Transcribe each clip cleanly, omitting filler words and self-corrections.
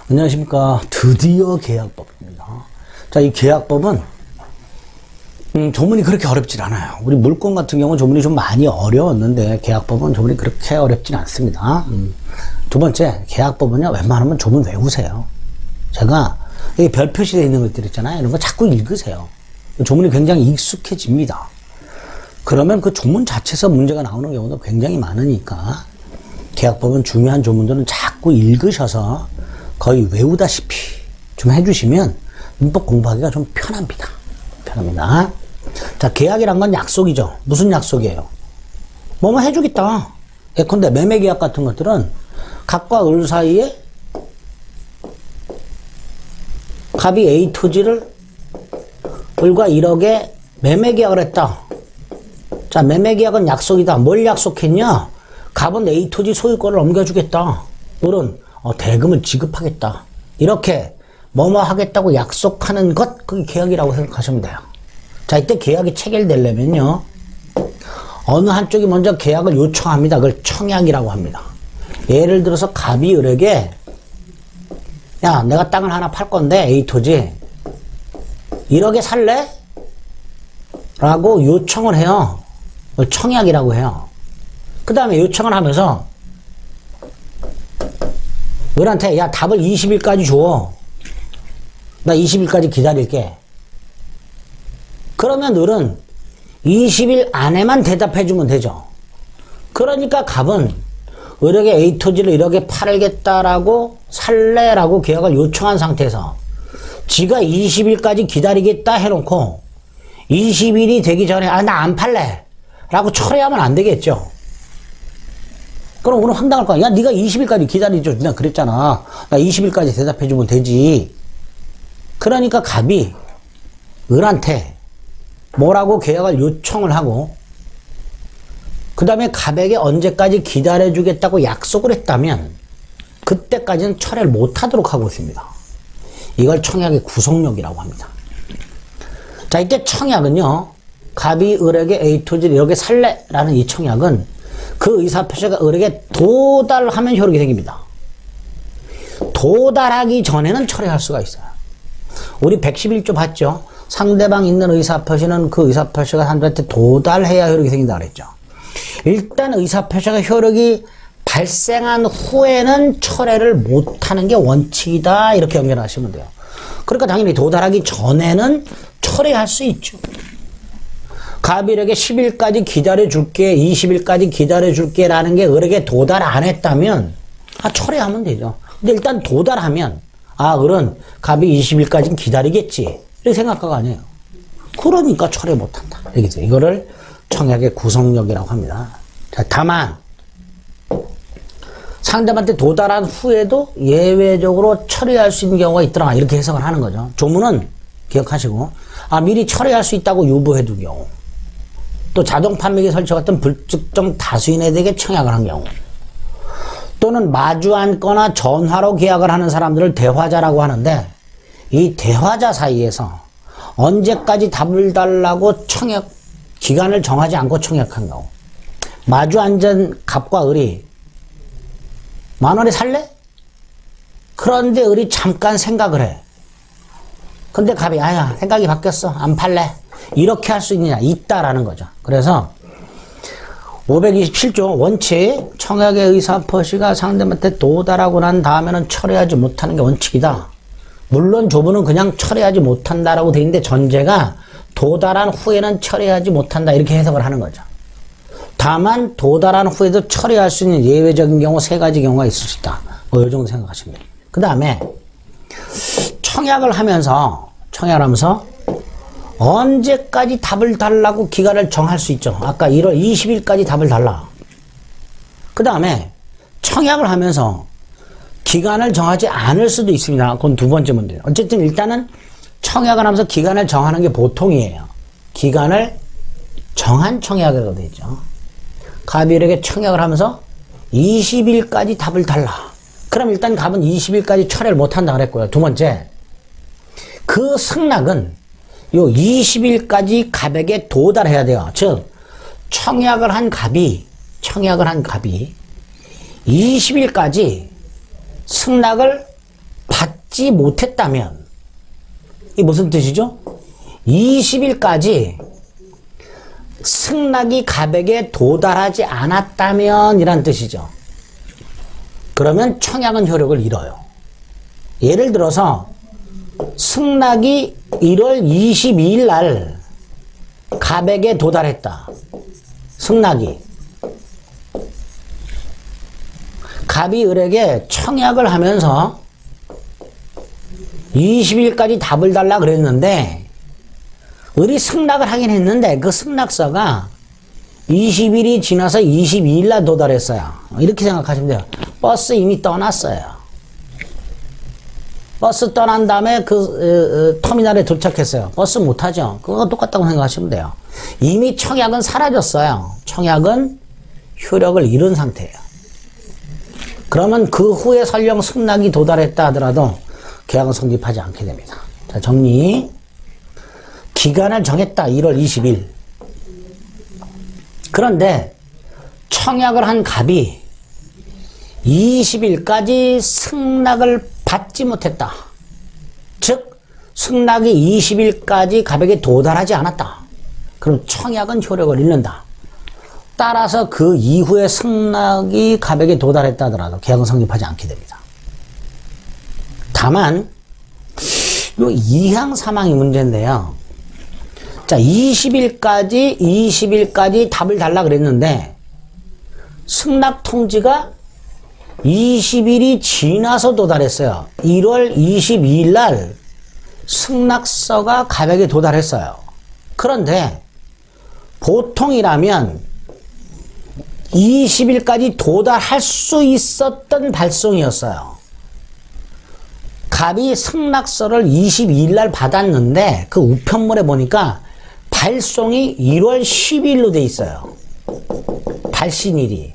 안녕하십니까. 드디어 계약법입니다. 자, 이 계약법은 조문이 그렇게 어렵질 않아요. 우리 물권 같은 경우는 조문이 좀 많이 어려웠는데 계약법은 조문이 그렇게 어렵진 않습니다. 두 번째, 계약법은요, 웬만하면 조문 외우세요. 제가 여기 별 표시되어 있는 것들 있잖아요. 이런 거 자꾸 읽으세요. 조문이 굉장히 익숙해집니다. 그러면 그 조문 자체에서 문제가 나오는 경우도 굉장히 많으니까 계약법은 중요한 조문들은 자꾸 읽으셔서 거의 외우다시피 좀 해주시면 문법 공부하기가 좀 편합니다. 편합니다. 자, 계약이란 건 약속이죠. 무슨 약속이에요? 뭐뭐 해주겠다. 예컨대 매매계약 같은 것들은 갑과 을 사이에 갑이 A 토지를 을과 1억에 매매계약을 했다. 자, 매매계약은 약속이다. 뭘 약속했냐? 갑은 A 토지 소유권을 옮겨주겠다. 을은 대금을 지급하겠다. 이렇게 뭐뭐 하겠다고 약속하는 것, 그게 계약이라고 생각하시면 돼요. 자, 이때 계약이 체결되려면요, 어느 한쪽이 먼저 계약을 요청합니다. 그걸 청약이라고 합니다. 예를 들어서 갑이 을에게 야, 내가 땅을 하나 팔 건데 A 토지 1억에 살래? 라고 요청을 해요. 그걸 청약이라고 해요. 그 다음에 요청을 하면서 을한테 야, 답을 20일까지 줘. 나 20일까지 기다릴게. 그러면 을은 20일 안에만 대답해주면 되죠. 그러니까 갑은 을에게 A 토지를 1억에 팔겠다라고 살래라고 계약을 요청한 상태에서 지가 20일까지 기다리겠다 해놓고 20일이 되기 전에 나 안 팔래 라고 철회하면 안 되겠죠. 그럼 우리는 황당할 거야. 야, 네가 20일까지 기다리죠. 내가 그랬잖아. 나 20일까지 대답해주면 되지. 그러니까 갑이 을한테 뭐라고 계약을 요청을 하고 그 다음에 갑에게 언제까지 기다려주겠다고 약속을 했다면 그때까지는 철회를 못하도록 하고 있습니다. 이걸 청약의 구속력이라고 합니다. 자, 이때 청약은요, 갑이 을에게 A 토지를 이렇게 살래 라는 이 청약은 그 의사표시가 을에게 도달하면 효력이 생깁니다. 도달하기 전에는 철회할 수가 있어요. 우리 111조 봤죠? 상대방 있는 의사표시는 그 의사표시가 사람들한테 도달해야 효력이 생긴다 그랬죠. 일단 의사표시가 효력이 발생한 후에는 철회를 못하는 게 원칙이다. 이렇게 연결하시면 돼요. 그러니까 당연히 도달하기 전에는 철회할 수 있죠. 갑이 을에게 10일까지 기다려줄게, 20일까지 기다려줄게 라는 게 을에게 도달 안 했다면 철회하면 되죠. 근데 일단 도달하면 을은 갑이 20일까지는 기다리겠지 이렇게 생각하고 아니에요. 그러니까 철회 못한다. 알겠죠? 이거를 청약의 구속력이라고 합니다. 자, 다만 상대방한테 도달한 후에도 예외적으로 철회할 수 있는 경우가 있더라. 이렇게 해석을 하는 거죠. 조문은 기억하시고 미리 철회할 수 있다고 유보해 둔 경우, 또 자동 판매기 설치 같은 불특정 다수인에 대해 청약을 한 경우, 또는 마주 앉거나 전화로 계약을 하는 사람들을 대화자라고 하는데 이 대화자 사이에서 언제까지 답을 달라고 청약 기간을 정하지 않고 청약한 경우, 마주 앉은 갑과 을이 10,000원에 살래? 그런데 을이 잠깐 생각을 해. 근데 갑이 생각이 바뀌었어. 안 팔래. 이렇게 할 수 있느냐? 있다라는 거죠. 그래서 527조 원칙, 청약의 의사표시가 상대방한테 도달하고 난 다음에는 철회하지 못하는 게 원칙이다. 물론 조문은 그냥 철회하지 못한다라고 돼 있는데 전제가 도달한 후에는 철회하지 못한다 이렇게 해석을 하는 거죠. 다만 도달한 후에도 철회할 수 있는 예외적인 경우 3가지 경우가 있을 수 있다. 이 정도 생각하시면 돼요. 그 다음에 청약을 하면서 언제까지 답을 달라고 기간을 정할 수 있죠. 아까 1월 20일까지 답을 달라. 그 다음에 청약을 하면서 기간을 정하지 않을 수도 있습니다. 그건 두 번째 문제예요. 어쨌든 일단은 청약을 하면서 기간을 정하는 게 보통이에요. 기간을 정한 청약이라고 되죠. 갑이 을에게 청약을 하면서 20일까지 답을 달라. 그럼 일단 갑은 20일까지 철회를 못한다 그랬고요. 두 번째, 그 승낙은 요 20일까지 갑에게 도달해야 돼요. 즉 청약을 한 갑이 20일까지 승낙을 받지 못했다면, 이게 무슨 뜻이죠? 20일까지 승낙이 갑에게 도달하지 않았다면 이란 뜻이죠. 그러면 청약은 효력을 잃어요. 예를 들어서 승낙이 1월 22일 날 갑에게 도달했다. 승낙이. 갑이 을에게 청약을 하면서 20일까지 답을 달라 그랬는데 을이 승낙을 하긴 했는데 그 승낙서가 20일이 지나서 22일 날 도달했어요. 이렇게 생각하시면 돼요. 버스 이미 떠났어요. 버스 떠난 다음에 그 터미널에 도착했어요. 버스 못 타죠. 그거 똑같다고 생각하시면 돼요. 이미 청약은 사라졌어요. 청약은 효력을 잃은 상태예요. 그러면 그 후에 설령 승낙이 도달했다 하더라도 계약은 성립하지 않게 됩니다. 자, 정리. 기간을 정했다. 1월 20일. 그런데 청약을 한 갑이 20일까지 승낙을 받지 못했다. 즉 승낙이 20일까지 갑에게 도달하지 않았다. 그럼 청약은 효력을 잃는다. 따라서 그 이후에 승낙이 갑에게 도달했다 하더라도 계약은 성립하지 않게 됩니다. 다만 요 이항 사망이 문제인데요. 자, 20일까지 답을 달라 그랬는데 승낙 통지가 20일이 지나서 도달했어요. 1월 22일 날 승낙서가 갑에게 도달했어요. 그런데 보통이라면 20일까지 도달할 수 있었던 발송이었어요. 갑이 승낙서를 22일 날 받았는데 그 우편물에 보니까 발송이 1월 10일로 돼 있어요. 발신일이.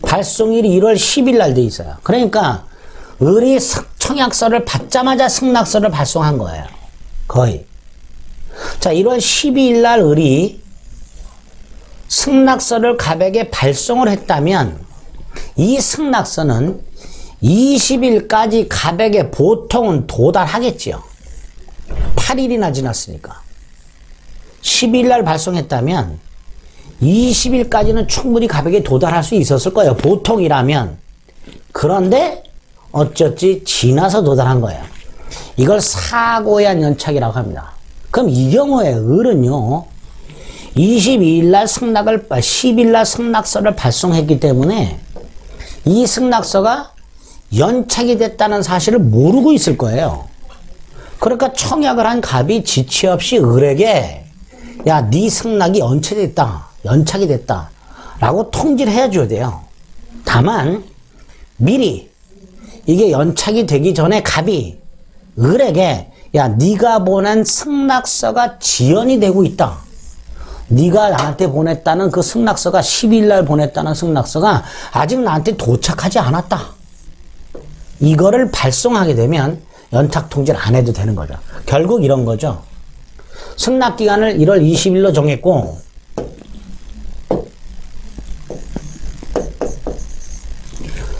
발송일이 1월 10일 날 돼 있어요. 그러니까 을이 청약서를 받자마자 승낙서를 발송한 거예요. 거의. 자, 1월 12일 날 을이 승낙서를 갑에게 발송을 했다면 이 승낙서는 20일까지 갑에게 보통은 도달하겠지요. 8일이나 지났으니까. 10일 날 발송했다면 20일까지는 충분히 갑에게 도달할 수 있었을 거예요. 보통이라면. 그런데 어쩌지 지나서 도달한 거예요. 이걸 사고에 의한 연착이라고 합니다. 그럼 이 경우에 을은요. 22일 날 10일 날 승낙서를 발송했기 때문에 이 승낙서가 연착이 됐다는 사실을 모르고 있을 거예요. 그러니까 청약을 한 갑이 지체 없이 을에게 야, 네 승낙이 연착이 됐다 라고 통지를 해줘야 돼요. 다만 미리 이게 연착이 되기 전에 갑이 을에게 야, 네가 보낸 승낙서가 지연이 되고 있다. 네가 나한테 보냈다는 그 승낙서가 10일 날 보냈다는 승낙서가 아직 나한테 도착하지 않았다. 이거를 발송하게 되면 연착 통지를 안 해도 되는 거죠. 결국 이런 거죠. 승낙 기간을 1월 20일로 정했고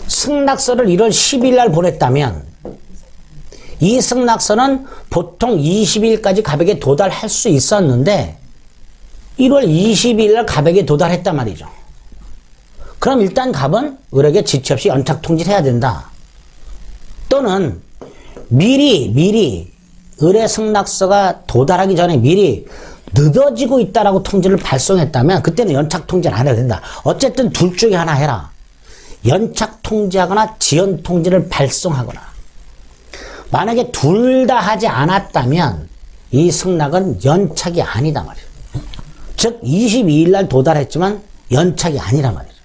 승낙서를 1월 10일 날 보냈다면 이 승낙서는 보통 20일까지 갑에게 도달할 수 있었는데 1월 20일 날 갑에게 도달했단 말이죠. 그럼 일단 갑은 을에게 지체 없이 연착 통지를 해야 된다. 또는 미리 을의 승낙서가 도달하기 전에 미리 늦어지고 있다라고 통지를 발송했다면 그때는 연착 통지를 안 해도 된다. 어쨌든 둘 중에 하나 해라. 연착 통지하거나 지연 통지를 발송하거나. 만약에 둘 다 하지 않았다면 이 승낙은 연착이 아니다 말이에요. 즉 22일 날 도달했지만 연착이 아니란 말이죠.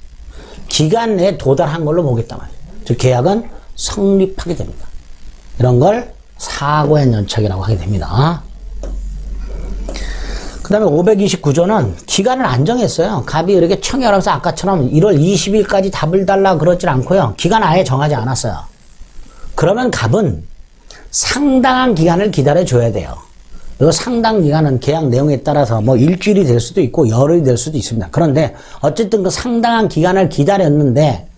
기간 내에 도달한 걸로 보겠단 말이에요. 즉 계약은 성립하게 됩니다. 이런 걸 사고의 연착이라고 하게 됩니다. 그 다음에 529조는 기간을 안 정했어요. 갑이 이렇게 청약을 하면서 아까처럼 1월 20일까지 답을 달라 그러질 않고요. 기간 아예 정하지 않았어요. 그러면 갑은 상당한 기간을 기다려줘야 돼요. 이 상당 기간은 계약 내용에 따라서 뭐 일주일이 될 수도 있고 열흘이 될 수도 있습니다. 그런데 어쨌든 그 상당한 기간을 기다렸는데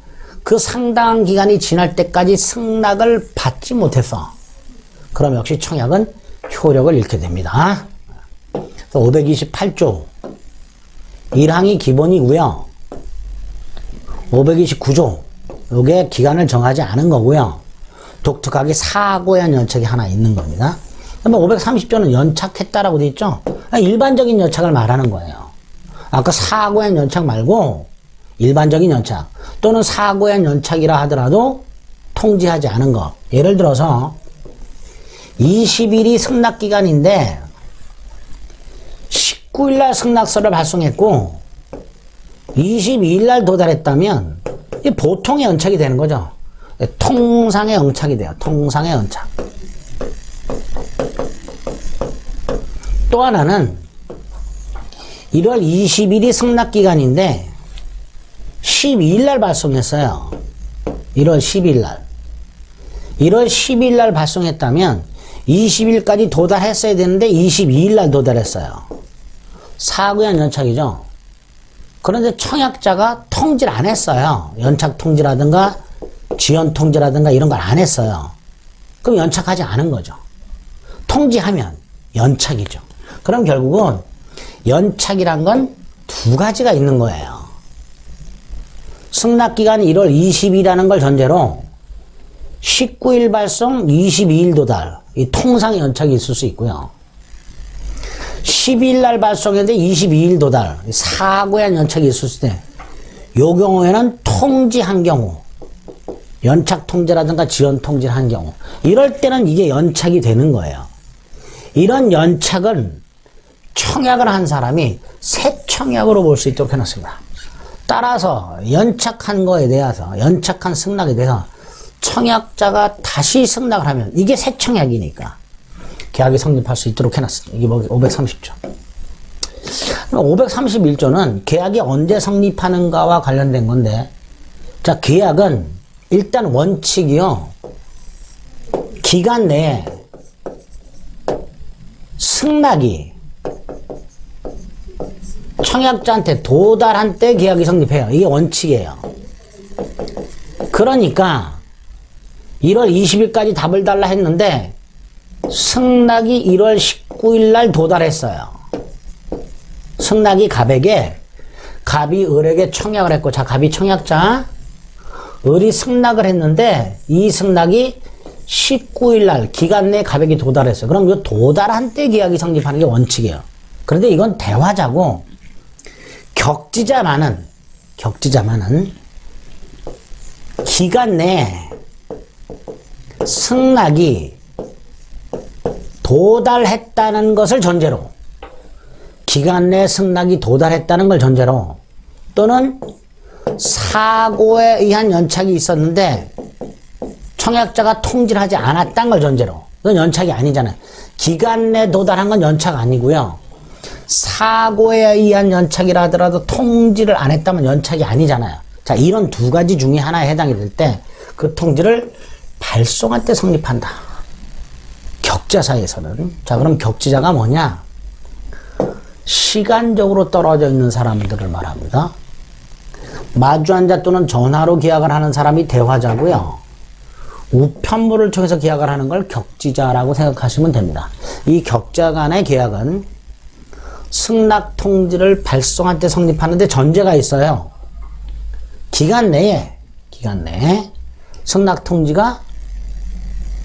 그 상당한 기간이 지날 때까지 승낙을 받지 못했어. 그럼 역시 청약은 효력을 잃게 됩니다. 528조 1항이 기본이고요. 529조 요게 기간을 정하지 않은 거고요. 독특하게 사고한 연착이 하나 있는 겁니다. 530조는 연착했다라고 돼 있죠. 일반적인 연착을 말하는 거예요. 아까 사고한 연착 말고 일반적인 연착 또는 사고한 연착이라 하더라도 통지하지 않은 거. 예를 들어서 20일이 승낙기간인데 19일날 승낙서를 발송했고 22일날 도달했다면 이게 보통의 연착이 되는 거죠. 통상의 연착이 돼요. 통상의 연착. 또 하나는 1월 20일이 승낙기간인데 12일날 발송했어요. 1월 10일날. 1월 10일날 발송했다면 20일까지 도달했어야 되는데 22일날 도달했어요. 사구한 연착이죠. 그런데 청약자가 통지를 안 했어요. 연착 통지라든가 지연 통지라든가 이런 걸 안 했어요. 그럼 연착하지 않은 거죠. 통지하면 연착이죠. 그럼 결국은 연착이란 건 두 가지가 있는 거예요. 승낙기간이 1월 20일이라는 걸 전제로 19일 발송, 22일 도달, 이 통상의 연착이 있을 수 있고요. 10일 날 발송했는데 22일 도달, 사고한 연착이 있을 수 있는데 이 경우에는 통지한 경우, 연착 통지라든가 지연 통지를 한 경우, 이럴 때는 이게 연착이 되는 거예요. 이런 연착은 청약을 한 사람이 새 청약으로 볼 수 있도록 해놨습니다. 따라서 연착한 거에 대해서, 연착한 승낙에 대해서 청약자가 다시 승낙을 하면 이게 새 청약이니까 계약이 성립할 수 있도록 해놨습니다. 이게 530조. 531조는 계약이 언제 성립하는가와 관련된 건데, 자, 계약은 일단 원칙이요. 기간 내에 승낙이 청약자한테 도달한 때 계약이 성립해요. 이게 원칙이에요. 그러니까 1월 20일까지 답을 달라 했는데 승낙이 1월 19일 날 도달했어요. 승낙이 갑에게, 갑이 을에게 청약을 했고, 자, 갑이 청약자, 을이 승낙을 했는데 이 승낙이 19일 날 기간 내에 갑에게 도달했어요. 그럼 이 도달한 때 계약이 성립하는 게 원칙이에요. 그런데 이건 대화자고 격지자만은 기간 내에 승낙이 도달했다는 것을 전제로, 기간 내 승낙이 도달했다는 걸 전제로, 또는 사고에 의한 연착이 있었는데 청약자가 통지를 하지 않았다는 걸 전제로, 이건 연착이 아니잖아요. 기간 내 도달한 건 연착 아니고요. 사고에 의한 연착이라 하더라도 통지를 안 했다면 연착이 아니잖아요. 자, 이런 두 가지 중에 하나에 해당이 될 때 그 통지를 발송할 때 성립한다. 격자사에서는. 자, 그럼 격지자가 뭐냐? 시간적으로 떨어져 있는 사람들을 말합니다. 마주한자 또는 전화로 계약을 하는 사람이 대화자고요. 우편물을 통해서 계약을 하는 걸 격지자라고 생각하시면 됩니다. 이 격자 간의 계약은 승낙 통지를 발송할 때 성립하는데 전제가 있어요. 기간 내에 승낙 통지가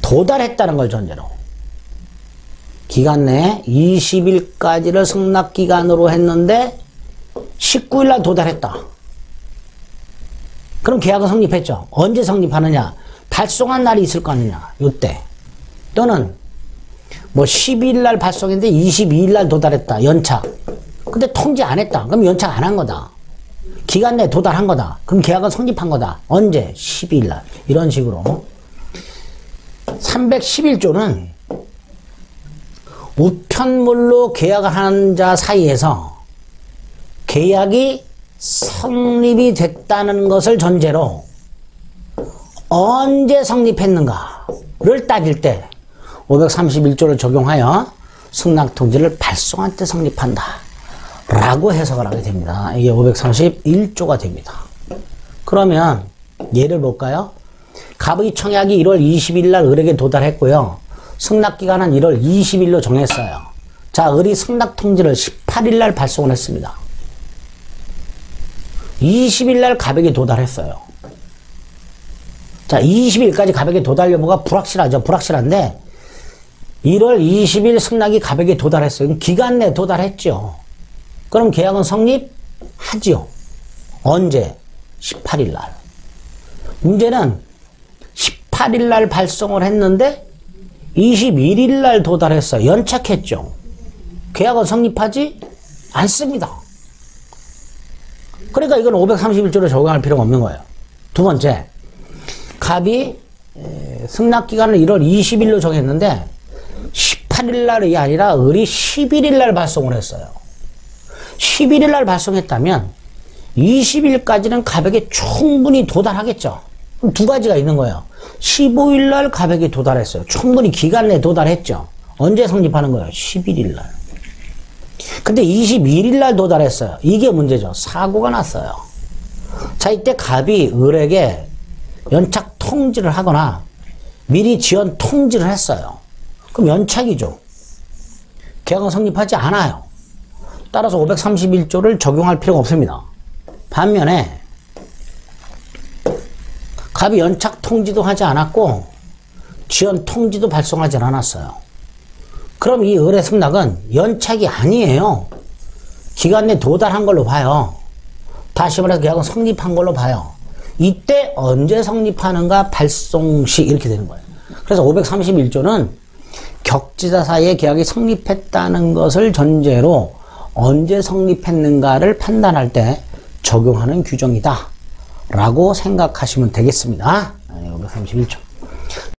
도달했다는 걸 전제로, 기간 내에 20일까지를 승낙 기간으로 했는데 19일 날 도달했다. 그럼 계약은 성립했죠. 언제 성립하느냐? 발송한 날이 있을 거 아니냐? 요때. 또는 뭐 12일 날 발송했는데 22일 날 도달했다. 연착. 근데 통지 안 했다. 그럼 연착 안 한 거다. 기간 내에 도달한 거다. 그럼 계약은 성립한 거다. 언제? 12일 날. 이런 식으로. 311조는 우편물로 계약을 하는 자 사이에서 계약이 성립이 됐다는 것을 전제로 언제 성립했는가를 따질 때 531조를 적용하여 승낙통지를 발송할 때 성립한다 라고 해석을 하게 됩니다. 이게 531조가 됩니다. 그러면 예를 볼까요? 갑의 청약이 1월 20일 날 을에게 도달했고요. 승낙기간은 1월 20일로 정했어요. 자, 을이 승낙 통지를 18일 날 발송을 했습니다. 20일 날 갑에게 도달했어요. 자, 20일까지 갑에게 도달 여부가 불확실하죠. 불확실한데 1월 20일 승낙이 갑에게 도달했어요. 기간 내에 도달했죠. 그럼 계약은 성립하죠. 언제? 18일 날. 문제는 18일 날 발송을 했는데 21일 날 도달했어요. 연착했죠. 계약은 성립하지 않습니다. 그러니까 이건 531조를 적용할 필요가 없는 거예요. 두 번째, 갑이 승낙기간을 1월 20일로 정했는데 18일 날이 아니라 을이 11일 날 발송을 했어요. 11일 날 발송했다면 20일까지는 갑에게 충분히 도달하겠죠. 그럼 두 가지가 있는 거예요. 15일 날 갑에게 도달했어요. 충분히 기간 내에 도달했죠. 언제 성립하는 거예요? 11일 날. 근데 21일 날 도달했어요. 이게 문제죠. 사고가 났어요. 자, 이때 갑이 을에게 연착 통지를 하거나 미리 지연 통지를 했어요. 그럼 연착이죠. 계약은 성립하지 않아요. 따라서 531조를 적용할 필요가 없습니다. 반면에 갑이 연착 통지도 하지 않았고 지연 통지도 발송하지 않았어요. 그럼 이 을의 승낙은 연착이 아니에요. 기간 내에 도달한 걸로 봐요. 다시 말해서 계약은 성립한 걸로 봐요. 이때 언제 성립하는가? 발송 시 이렇게 되는 거예요. 그래서 531조는 격지사 사이에 계약이 성립했다는 것을 전제로 언제 성립했는가를 판단할 때 적용하는 규정이다 라고 생각하시면 되겠습니다. 531조.